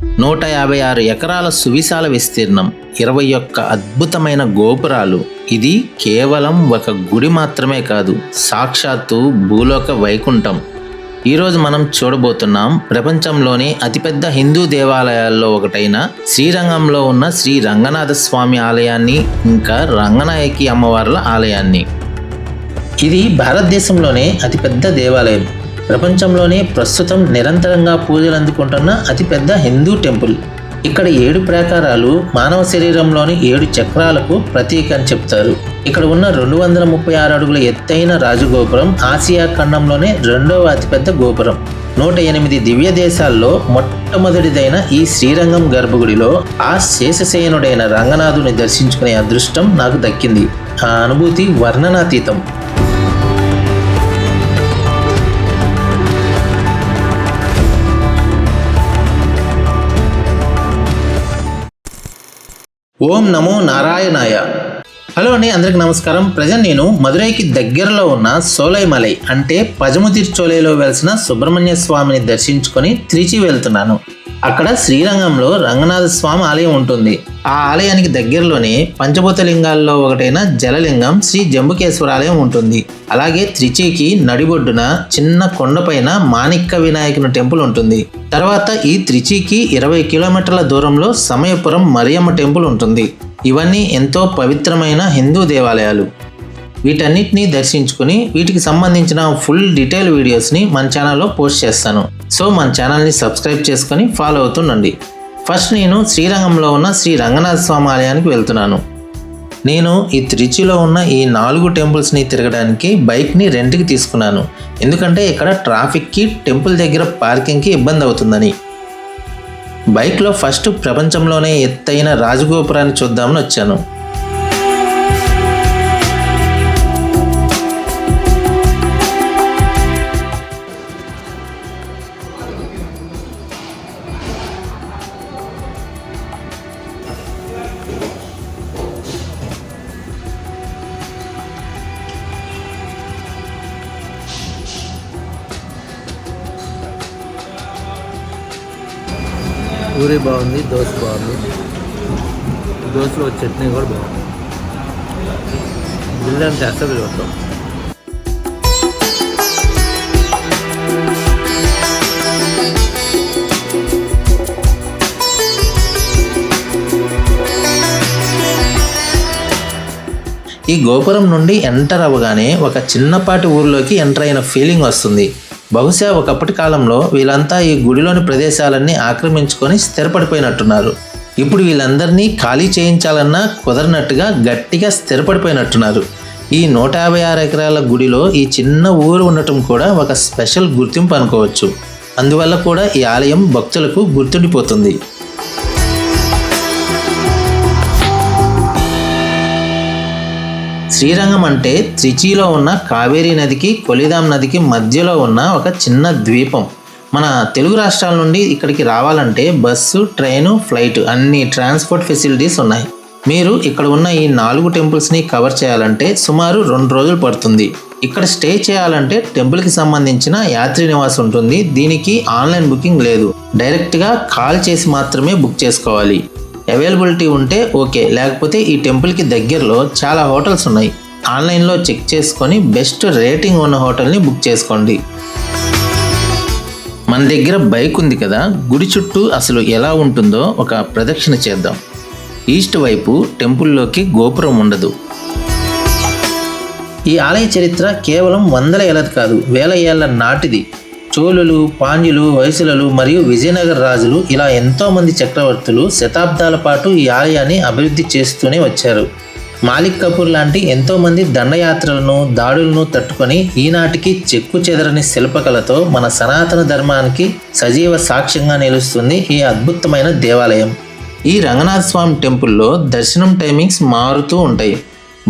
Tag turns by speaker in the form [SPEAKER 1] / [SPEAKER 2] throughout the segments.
[SPEAKER 1] 156 ఎకరాల సువిశాల విస్తీర్ణం, 21 అద్భుతమైన గోపురాలు. ఇది కేవలం ఒక గుడి మాత్రమే కాదు, సాక్షాత్తు భూలోక వైకుంఠం. ఈరోజు మనం చూడబోతున్నాం ప్రపంచంలోని అతిపెద్ద హిందూ దేవాలయాల్లో ఒకటైన శ్రీరంగంలో ఉన్న శ్రీ రంగనాథ స్వామి ఆలయాన్ని, ఇంకా రంగనాయకి అమ్మవార్ల ఆలయాన్ని. ఇది భారతదేశంలోనే అతిపెద్ద దేవాలయం. ప్రపంచంలోనే ప్రస్తుతం నిరంతరంగా పూజలు అందుకుంటున్న అతిపెద్ద హిందూ టెంపుల్. ఇక్కడ 7 ప్రాకారాలు మానవ శరీరంలోని 7 చక్రాలకు ప్రతీక అని చెప్తారు. ఇక్కడ ఉన్న 236 అడుగుల ఎత్తైన రాజగోపురం ఆసియా ఖండంలోనే 2వ అతిపెద్ద గోపురం. 108 దివ్య దేశాల్లో మొట్టమొదటిదైన ఈ శ్రీరంగం గర్భగుడిలో ఆ శేషశయనుడైన రంగనాథుని దర్శించుకునే అదృష్టం నాకు దక్కింది. ఆ అనుభూతి వర్ణనాతీతం. ఓం నమో నారాయణాయ. హలో అండి, అందరికి నమస్కారం. ప్రజెంట్ నేను మదురైకి దగ్గరలో ఉన్న సోలైమలై అంటే పజముదిర్చోలైలో వెలిసిన సుబ్రహ్మణ్య స్వామిని దర్శించుకొని త్రిచి వెళ్తున్నాను. అక్కడ శ్రీరంగంలో రంగనాథ స్వామి ఆలయం ఉంటుంది. ఆ ఆలయానికి దగ్గరలోనే పంచభూత లింగాల్లో ఒకటైన జలలింగం శ్రీ జంబుకేశ్వర ఆలయం ఉంటుంది. అలాగే త్రిచికి నడిబొడ్డున చిన్న కొండపైన మాణిక్య వినాయకుని టెంపుల్ ఉంటుంది. తర్వాత ఈ త్రిచికి 20 కిలోమీటర్ల దూరంలో సమయపురం మరియమ్మ టెంపుల్ ఉంటుంది. ఇవన్నీ ఎంతో పవిత్రమైన హిందూ దేవాలయాలు. వీటన్నిటిని దర్శించుకుని వీటికి సంబంధించిన ఫుల్ డీటెయిల్ వీడియోస్ని మన ఛానల్లో పోస్ట్ చేస్తాను. సో మన ఛానల్ని సబ్స్క్రైబ్ చేసుకొని ఫాలో అవుతుండండి. ఫస్ట్ నేను శ్రీరంగంలో ఉన్న శ్రీ రంగనాథ స్వామి ఆలయానికి వెళ్తున్నాను. నేను ఈ త్రిచిలో ఉన్న ఈ 4 టెంపుల్స్ని తిరగడానికి బైక్ని రెంట్కి తీసుకున్నాను. ఎందుకంటే ఇక్కడ ట్రాఫిక్కి, టెంపుల్ దగ్గర పార్కింగ్కి ఇబ్బంది అవుతుందని. బైక్లో ఫస్ట్ ప్రపంచంలోనే ఎత్తైన రాజగోపురాన్ని చూద్దామని వచ్చాను. పూరి బాగుంది, దోశ బాగుంది. దోశలో చట్నీ కూడా బాగుంది. బిల్లు అంటే అసలు చూద్దాం. ఈ గోపురం నుండి ఎంటర్ అవ్వగానే ఒక చిన్నపాటి ఊర్లోకి ఎంటర్ అయిన ఫీలింగ్ వస్తుంది. బహుశా ఒకప్పటి కాలంలో వీళ్ళంతా ఈ గుడిలోని ప్రదేశాలన్నీ ఆక్రమించుకొని స్థిరపడిపోయినట్టున్నారు. ఇప్పుడు వీళ్ళందరినీ ఖాళీ చేయించాలన్నా కుదరనట్టుగా గట్టిగా స్థిరపడిపోయినట్టున్నారు. ఈ 156 ఎకరాల గుడిలో ఈ చిన్న ఊరు ఉండటం కూడా ఒక స్పెషల్ గుర్తింపు అనుకోవచ్చు. అందువల్ల కూడా ఈ ఆలయం భక్తులకు గుర్తుండిపోతుంది. శ్రీరంగం అంటే త్రిచిలో ఉన్న కావేరీ నదికి, కొలిదాం నదికి మధ్యలో ఉన్న ఒక చిన్న ద్వీపం. మన తెలుగు రాష్ట్రాల నుండి ఇక్కడికి రావాలంటే బస్సు, ట్రైను, ఫ్లైట్ అన్ని ట్రాన్స్పోర్ట్ ఫెసిలిటీస్ ఉన్నాయి. మీరు ఇక్కడ ఉన్న ఈ 4 టెంపుల్స్ని కవర్ చేయాలంటే సుమారు 2 రోజులు పడుతుంది. ఇక్కడ స్టే చేయాలంటే టెంపుల్కి సంబంధించిన యాత్రి నివాస్ ఉంటుంది. దీనికి ఆన్లైన్ బుకింగ్ లేదు, డైరెక్ట్గా కాల్ చేసి మాత్రమే బుక్ చేసుకోవాలి. అవైలబిలిటీ ఉంటే ఓకే, లేకపోతే ఈ టెంపుల్కి దగ్గరలో చాలా హోటల్స్ ఉన్నాయి. ఆన్లైన్లో చెక్ చేసుకొని బెస్ట్ రేటింగ్ ఉన్న హోటల్ని బుక్ చేసుకోండి. మన దగ్గర బైక్ ఉంది కదా, గుడి చుట్టూ అసలు ఎలా ఉంటుందో ఒక ప్రదక్షిణ చేద్దాం. ఈస్ట్ వైపు టెంపుల్లోకి గోపురం ఉండదు. ఈ ఆలయ చరిత్ర కేవలం 100 ఏళ్ళది కాదు, 1000 ఏళ్ల నాటిది. చోళులు, పాండ్యులు, హొయసలలు మరియు విజయనగర రాజులు ఇలా ఎంతోమంది చక్రవర్తులు శతాబ్దాల పాటు ఈ ఆలయాన్ని అభివృద్ధి చేస్తూనే వచ్చారు. మాలిక్ కపూర్ లాంటి ఎంతోమంది దండయాత్రలను, దాడులను తట్టుకొని ఈనాటికి చెక్కు చెదరని శిల్పకళతో మన సనాతన ధర్మానికి సజీవ సాక్ష్యంగా నిలుస్తుంది ఈ అద్భుతమైన దేవాలయం. ఈ రంగనాథ స్వామి టెంపుల్లో దర్శనం టైమింగ్స్ మారుతూ ఉంటాయి.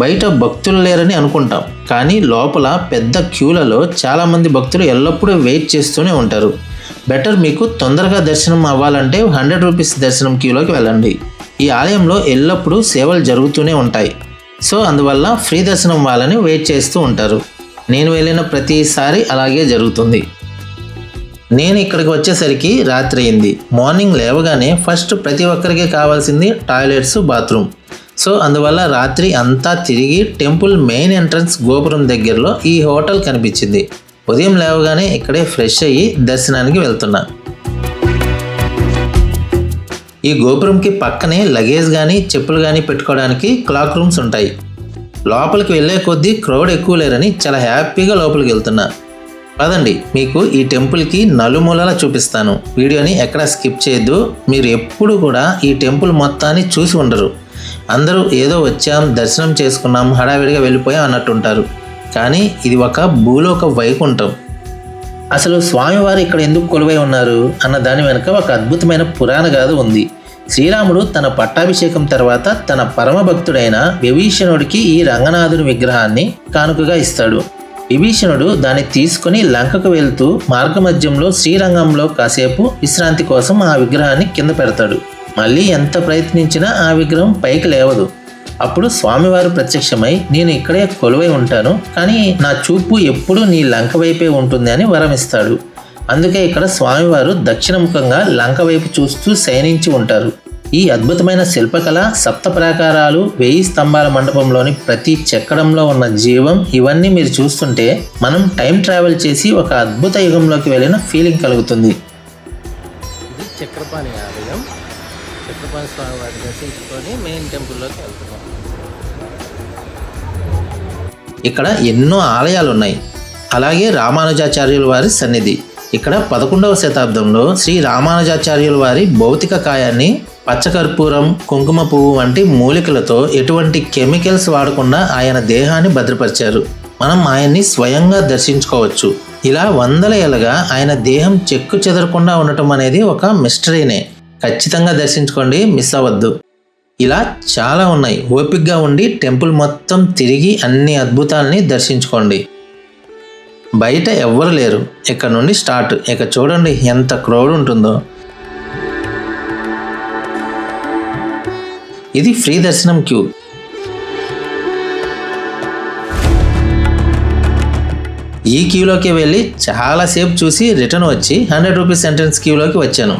[SPEAKER 1] బయట భక్తులు లేరని అనుకుంటాం, కానీ లోపల పెద్ద క్యూలలో చాలామంది భక్తులు ఎల్లప్పుడూ వెయిట్ చేస్తూనే ఉంటారు. బెటర్ మీకు తొందరగా దర్శనం అవ్వాలంటే 100 రూపీస్ దర్శనం క్యూలోకి వెళ్ళండి. ఈ ఆలయంలో ఎల్లప్పుడూ సేవలు జరుగుతూనే ఉంటాయి. సో అందువల్ల ఫ్రీ దర్శనం వాళ్ళని వెయిట్ చేస్తూ ఉంటారు. నేను వెళ్ళిన ప్రతిసారి అలాగే జరుగుతుంది. నేను ఇక్కడికి వచ్చేసరికి రాత్రి అయింది. మార్నింగ్ లేవగానే ఫస్ట్ ప్రతి ఒక్కరికి కావాల్సింది టాయిలెట్స్, బాత్రూమ్. సో అందువల్ల రాత్రి అంతా తిరిగి టెంపుల్ మెయిన్ ఎంట్రన్స్ గోపురం దగ్గరలో ఈ హోటల్ కనిపించింది. ఉదయం లేవగానే ఇక్కడే ఫ్రెష్ అయ్యి దర్శనానికి వెళ్తున్నా. ఈ గోపురంకి పక్కనే లగేజ్ కానీ చెప్పులు కానీ పెట్టుకోవడానికి క్లాక్ రూమ్స్ ఉంటాయి. లోపలికి వెళ్ళే కొద్దీ క్రౌడ్ ఎక్కువ లేరని చాలా హ్యాపీగా లోపలికి వెళ్తున్నా. పదండి, మీకు ఈ టెంపుల్కి నలుమూలలా చూపిస్తాను. వీడియోని ఎక్కడా స్కిప్ చేయొద్దు. మీరు ఎప్పుడు కూడా ఈ టెంపుల్ మొత్తాన్ని చూసి ఉండరు. అందరూ ఏదో వచ్చాం, దర్శనం చేసుకున్నాం, హడావిడిగా వెళ్ళిపోయాం అన్నట్టుంటారు. కానీ ఇది ఒక భూలోక వైకుంఠం. అసలు స్వామివారు ఇక్కడ ఎందుకు కొలువై ఉన్నారు అన్న దాని వెనుక ఒక అద్భుతమైన పురాణ గాథ ఉంది. శ్రీరాముడు తన పట్టాభిషేకం తర్వాత తన పరమ భక్తుడైన విభీషణుడికి ఈ రంగనాథుని విగ్రహాన్ని కానుకగా ఇస్తాడు. విభీషణుడు దాన్ని తీసుకుని లంకకు వెళ్తూ మార్గమధ్యంలో శ్రీరంగంలో కాసేపు విశ్రాంతి కోసం ఆ విగ్రహాన్ని కింద పెడతాడు. మళ్ళీ ఎంత ప్రయత్నించినా ఆ విగ్రహం పైకి లేవదు. అప్పుడు స్వామివారు ప్రత్యక్షమై, నేను ఇక్కడే కొలువై ఉంటాను, కానీ నా చూపు ఎప్పుడూ నీ లంక వైపే ఉంటుంది అని వరమిస్తాడు. అందుకే ఇక్కడ స్వామివారు దక్షిణముఖంగా లంక వైపు చూస్తూ శయనించి ఉంటారు. ఈ అద్భుతమైన శిల్పకళ, సప్త ప్రాకారాలు, 1000 స్తంభాల మండపంలోని ప్రతి చెక్కడంలో ఉన్న జీవం, ఇవన్నీ మీరు చూస్తుంటే మనం టైం ట్రావెల్ చేసి ఒక అద్భుత యుగంలోకి వెళ్ళిన ఫీలింగ్ కలుగుతుంది. ఇది చక్రపాణి ఆలయం. చక్రపాణి స్వామి వారిని దర్శించుకొని మెయిన్ టెంపుల్లోకి వెళ్తున్నాం. ఇక్కడ ఎన్నో ఆలయాలు ఉన్నాయి. అలాగే రామానుజాచార్యుల వారి సన్నిధి. ఇక్కడ 11వ శతాబ్దంలో శ్రీ రామానుజాచార్యుల వారి భౌతిక కాయాన్ని పచ్చకర్పూరం, కుంకుమ పువ్వు వంటి మూలికలతో ఎటువంటి కెమికల్స్ వాడకుండా ఆయన దేహాన్ని భద్రపరిచారు. మనం ఆయన్ని స్వయంగా దర్శించుకోవచ్చు. ఇలా వందల ఏళ్ళగా ఆయన దేహం చెక్కు చెదరకుండా ఉండటం అనేది ఒక మిస్టరీనే. ఖచ్చితంగా దర్శించుకోండి, మిస్ అవ్వద్దు. ఇలా చాలా ఉన్నాయి. ఓపికగా ఉండి టెంపుల్ మొత్తం తిరిగి అన్ని అద్భుతాలని దర్శించుకోండి. బయట ఎవ్వరు లేరు. ఇక్కడ నుండి స్టార్ట్. ఇక చూడండి ఎంత క్రౌడ్ ఉంటుందో. ఇది ఫ్రీ దర్శనం క్యూ. ఈ క్యూలోకి వెళ్ళి చాలాసేపు చూసి రిటర్న్ వచ్చి 100 రూపీస్ ఎంట్రన్స్ క్యూలోకి వచ్చాను.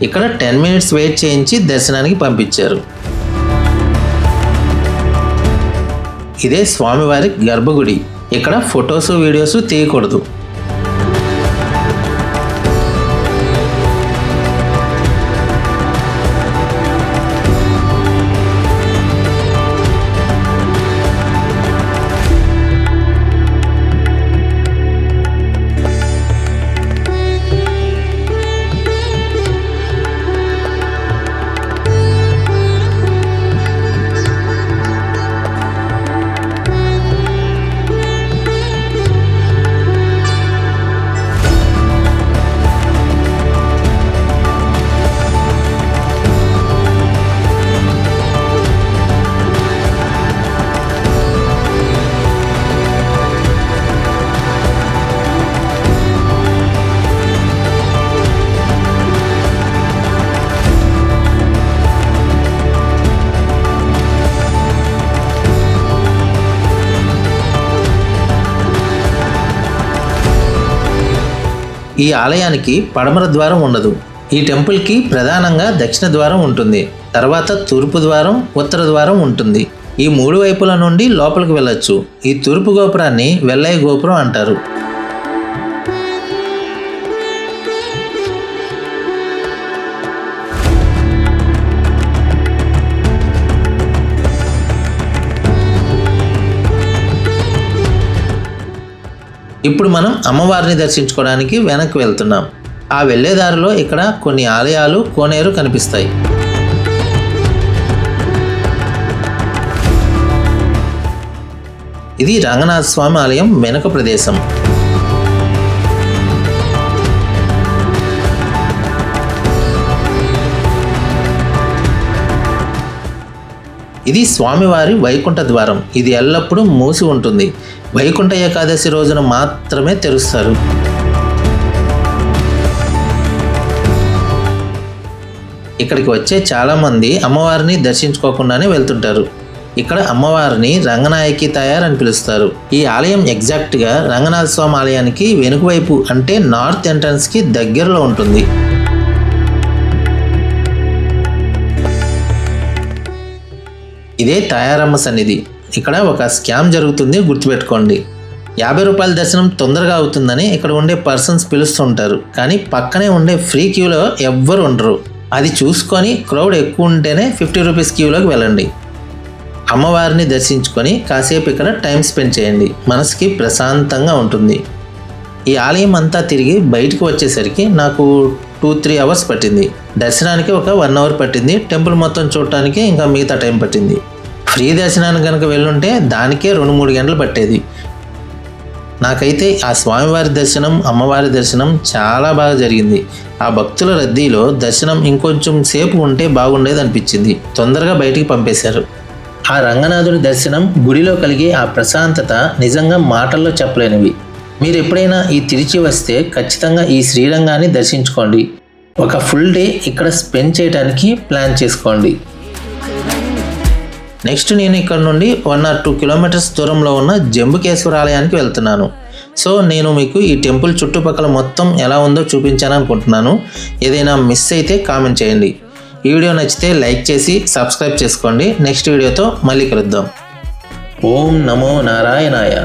[SPEAKER 1] ఇక్కడ 10 మినిట్స్ వెయిట్ చేయించి దర్శనానికి పంపించారు. ఇదే స్వామివారి గర్భగుడి. ఇక్కడ ఫొటోస్, వీడియోస్ తీయకూడదు. ఈ ఆలయానికి పడమర ద్వారం ఉండదు. ఈ టెంపుల్కి ప్రధానంగా దక్షిణ ద్వారం ఉంటుంది. తర్వాత తూర్పు ద్వారం, ఉత్తర ద్వారం ఉంటుంది. ఈ 3 వైపుల నుండి లోపలికి వెళ్ళొచ్చు. ఈ తూర్పు గోపురాన్ని వెల్లయ్య గోపురం అంటారు. ఇప్పుడు మనం అమ్మవారిని దర్శించుకోవడానికి వెనక్కి వెళ్తున్నాం. ఆ వెళ్ళే దారిలో ఇక్కడ కొన్ని ఆలయాలు, కోనేరు కనిపిస్తాయి. ఇది రంగనాథ స్వామి ఆలయం వెనుక ప్రదేశం. ఇది స్వామివారి వైకుంఠ ద్వారం. ఇది ఎల్లప్పుడూ మూసి ఉంటుంది. వైకుంఠ ఏకాదశి రోజున మాత్రమే తెరుస్తారు. ఇక్కడికి వచ్చే చాలామంది అమ్మవారిని దర్శించుకోకుండానే వెళ్తుంటారు. ఇక్కడ అమ్మవారిని రంగనాయకి తయారు అని పిలుస్తారు. ఈ ఆలయం ఎగ్జాక్ట్గా రంగనాథ స్వామి ఆలయానికి వెనుక వైపు అంటే నార్త్ ఎంట్రన్స్కి దగ్గరలో ఉంటుంది. ఇదే తాయారమ్మ సన్నిధి. ఇక్కడ ఒక స్కామ్ జరుగుతుంది, గుర్తుపెట్టుకోండి. 50 రూపాయల దర్శనం తొందరగా అవుతుందని ఇక్కడ ఉండే పర్సన్స్ పిలుస్తుంటారు. కానీ పక్కనే ఉండే ఫ్రీ క్యూలో ఎవ్వరు ఉండరు. అది చూసుకొని క్రౌడ్ ఎక్కువ ఉంటేనే 50 రూపీస్ క్యూలోకి వెళ్ళండి. అమ్మవారిని దర్శించుకొని కాసేపు ఇక్కడ టైం స్పెండ్ చేయండి. మనసుకి ప్రశాంతంగా ఉంటుంది. ఈ ఆలయం అంతా తిరిగి బయటకు వచ్చేసరికి నాకు 2-3 అవర్స్ పట్టింది. దర్శనానికి ఒక 1 అవర్ పట్టింది. టెంపుల్ మొత్తం చూడటానికి ఇంకా మిగతా టైం పట్టింది. ఫ్రీ దర్శనానికి కనుక వెళ్ళుంటే దానికే 2-3 గంటలు పట్టేది. నాకైతే ఆ స్వామివారి దర్శనం, అమ్మవారి దర్శనం చాలా బాగా జరిగింది. ఆ భక్తుల రద్దీలో దర్శనం ఇంకొంచెం సేపు ఉంటే బాగుండేది అనిపించింది. తొందరగా బయటికి పంపేశారు. ఆ రంగనాథుడి దర్శనం, గుడిలో కలిగే ఆ ప్రశాంతత నిజంగా మాటల్లో చెప్పలేనివి. మీరు ఎప్పుడైనా ఈ తిరుచి వస్తే ఖచ్చితంగా ఈ శ్రీరంగాన్ని దర్శించుకోండి. ఒక ఫుల్ డే ఇక్కడ స్పెండ్ చేయడానికి ప్లాన్ చేసుకోండి. నెక్స్ట్ నేను ఇక్కడ నుండి 1 or 2 కిలోమీటర్స్ దూరంలో ఉన్న జంబుకేశ్వర ఆలయానికి వెళ్తున్నాను. సో నేను మీకు ఈ టెంపుల్ చుట్టుపక్కల మొత్తం ఎలా ఉందో చూపించాను అనుకుంటున్నాను. ఏదైనా మిస్ అయితే కామెంట్ చేయండి. ఈ వీడియో నచ్చితే లైక్ చేసి సబ్స్క్రైబ్ చేసుకోండి. నెక్స్ట్ వీడియోతో మళ్ళీ కలుద్దాం. ఓం నమో నారాయణాయ.